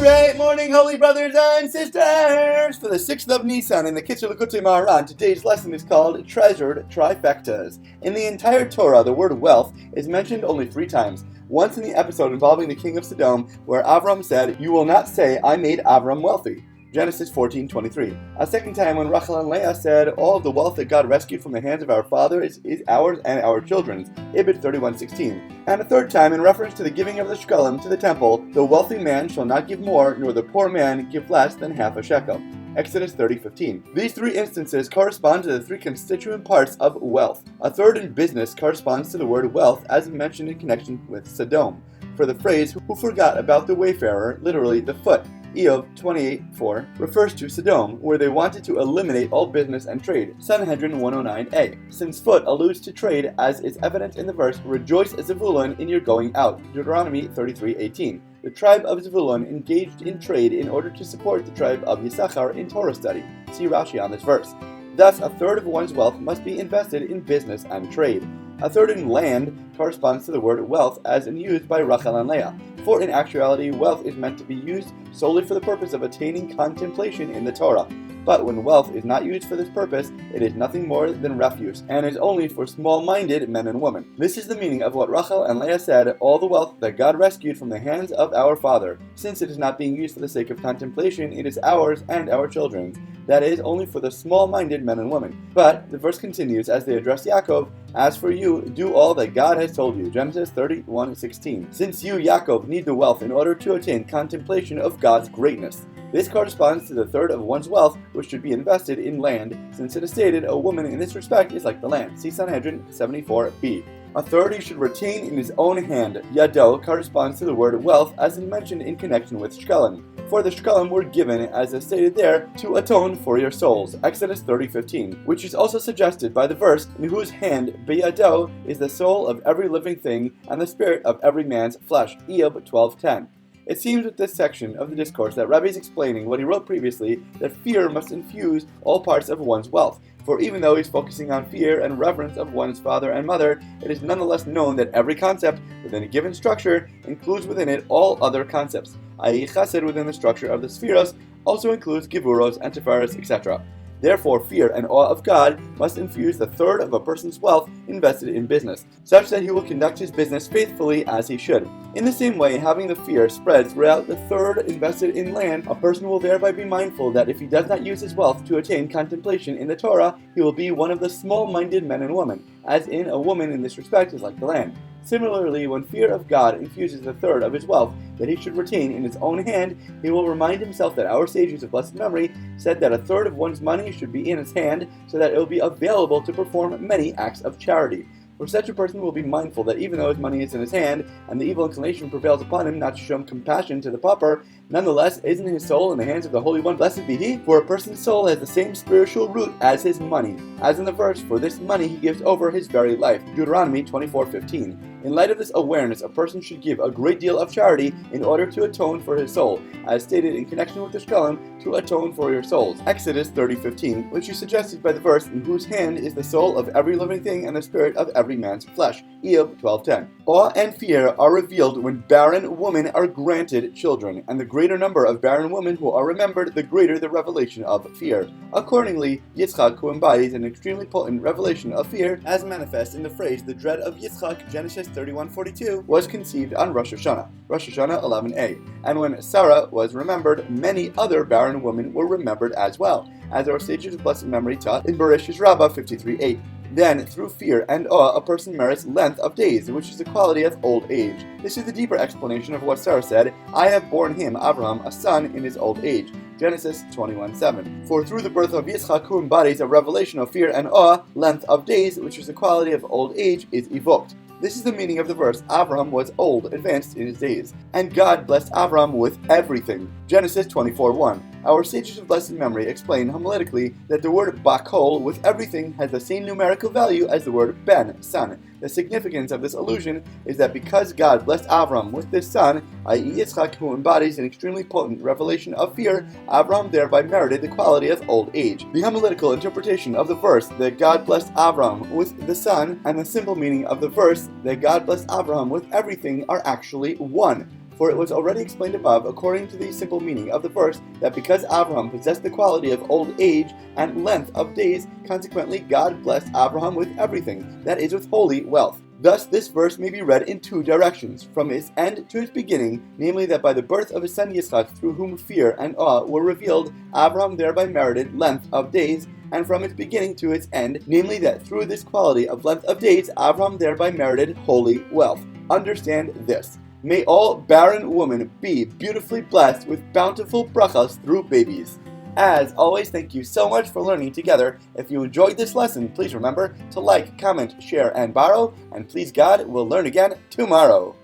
Great morning, holy brothers and sisters! For the 6th of NISAN in the Kitzur Likutei Moharan, today's lesson is called Treasured Trifectas. In the entire Torah, the word wealth is mentioned only 3 times. Once in the episode involving the king of Sodom, where Avram said, "You will not say, I made Avram wealthy." Genesis 14:23. A second time when Rachel and Leah said, "All of the wealth that God rescued from the hands of our father is ours and our children's." Ibid 31:16. And a third time in reference to the giving of the shekalim to the temple, "The wealthy man shall not give more, nor the poor man give less than half a shekel." Exodus 30:15. These 3 instances correspond to the 3 constituent parts of wealth. A third in business corresponds to the word wealth as mentioned in connection with Sodom. For the phrase, "who forgot about the wayfarer," literally the foot, Eov 28:4, refers to Sodom, where they wanted to eliminate all business and trade, Sanhedrin 109a. Since foot alludes to trade, as is evident in the verse, "Rejoice, Zevulun, in your going out," Deuteronomy 33:18. The tribe of Zevulun engaged in trade in order to support the tribe of Yisachar in Torah study. See Rashi on this verse. Thus, a third of one's wealth must be invested in business and trade. A third in land corresponds to the word wealth as in used by Rachel and Leah. For in actuality, wealth is meant to be used solely for the purpose of attaining contemplation in the Torah. But when wealth is not used for this purpose, it is nothing more than refuse, and is only for small-minded men and women. This is the meaning of what Rachel and Leah said, "All the wealth that God rescued from the hands of our father. Since it is not being used for the sake of contemplation, it is ours and our children's." That is, only for the small-minded men and women. But the verse continues as they address Yaakov, "As for you, do all that God has told you." Genesis 31:16. Since you, Yaakov, need the wealth in order to attain contemplation of God's greatness. This corresponds to the third of one's wealth, which should be invested in land, since it is stated a woman in this respect is like the land. See Sanhedrin 74b. A third he should retain in his own hand. Yado corresponds to the word wealth as mentioned in connection with shekalim. For the shekalim were given, as is stated there, to atone for your souls. Exodus 30:15, which is also suggested by the verse, "In whose hand beyado is the soul of every living thing and the spirit of every man's flesh." Eob 12:10. It seems with this section of the discourse that Rabbi is explaining what he wrote previously, that fear must infuse all parts of one's wealth. For even though he's focusing on fear and reverence of one's father and mother, it is nonetheless known that every concept within a given structure includes within it all other concepts, i.e. chesed within the structure of the spheros also includes givuros and tiferes, etc. Therefore, fear and awe of God must infuse the third of a person's wealth invested in business, such that he will conduct his business faithfully as he should. In the same way, having the fear spread throughout the third invested in land, a person will thereby be mindful that if he does not use his wealth to attain contemplation in the Torah, he will be one of the small-minded men and women, as in a woman in this respect is like the land. Similarly, when fear of God infuses a third of his wealth that he should retain in his own hand, he will remind himself that our sages of blessed memory said that a third of one's money should be in his hand so that it will be available to perform many acts of charity. For such a person will be mindful that even though his money is in his hand, and the evil inclination prevails upon him not to show him compassion to the pauper, nonetheless isn't his soul in the hands of the Holy One, blessed be he? For a person's soul has the same spiritual root as his money. As in the verse, "For this money he gives over his very life." Deuteronomy 24:15. In light of this awareness, a person should give a great deal of charity in order to atone for his soul, as stated in connection with the shekalim, "to atone for your souls." Exodus 30:15, which is suggested by the verse, "In whose hand is the soul of every living thing and the spirit of every man's flesh." Eob 12:10. Awe and fear are revealed when barren women are granted children, and the greater number of barren women who are remembered, the greater the revelation of fear. Accordingly, Yitzchak, who embodies an extremely potent revelation of fear, as manifest in the phrase, "The dread of Yitzchak," Genesis 31:42, was conceived on Rosh Hashanah, Rosh Hashanah 11a. And when Sarah was remembered, many other barren women were remembered as well, as our sages of blessed memory taught in Bereshit Rabbah 53:8. Then, through fear and awe, a person merits length of days, which is the quality of old age. This is the deeper explanation of what Sarah said, "I have borne him, Abraham, a son in his old age." Genesis 21:7. For through the birth of Yitzchak, who embodies a revelation of fear and awe, length of days, which is the quality of old age, is evoked. This is the meaning of the verse, "Avram was old, advanced in his days, and God blessed Avram with everything." Genesis 24:1. Our sages of blessed memory explain homiletically that the word bakol, with everything, has the same numerical value as the word ben, son. The significance of this allusion is that because God blessed Avram with this son, i.e. Yitzchak, who embodies an extremely potent revelation of fear, Avram thereby merited the quality of old age. The homiletical interpretation of the verse that God blessed Avram with the son, and the simple meaning of the verse that God blessed Avram with everything are actually one. For it was already explained above, according to the simple meaning of the verse, that because Abraham possessed the quality of old age and length of days, consequently God blessed Abraham with everything, that is, with holy wealth. Thus, this verse may be read in two directions, from its end to its beginning, namely that by the birth of his son Yitzchak, through whom fear and awe were revealed, Abraham thereby merited length of days, and from its beginning to its end, namely that through this quality of length of days, Abraham thereby merited holy wealth. Understand this. May all barren women be beautifully blessed with bountiful brachas through babies. As always, thank you so much for learning together. If you enjoyed this lesson, please remember to like, comment, share, and borrow. And please God, we'll learn again tomorrow.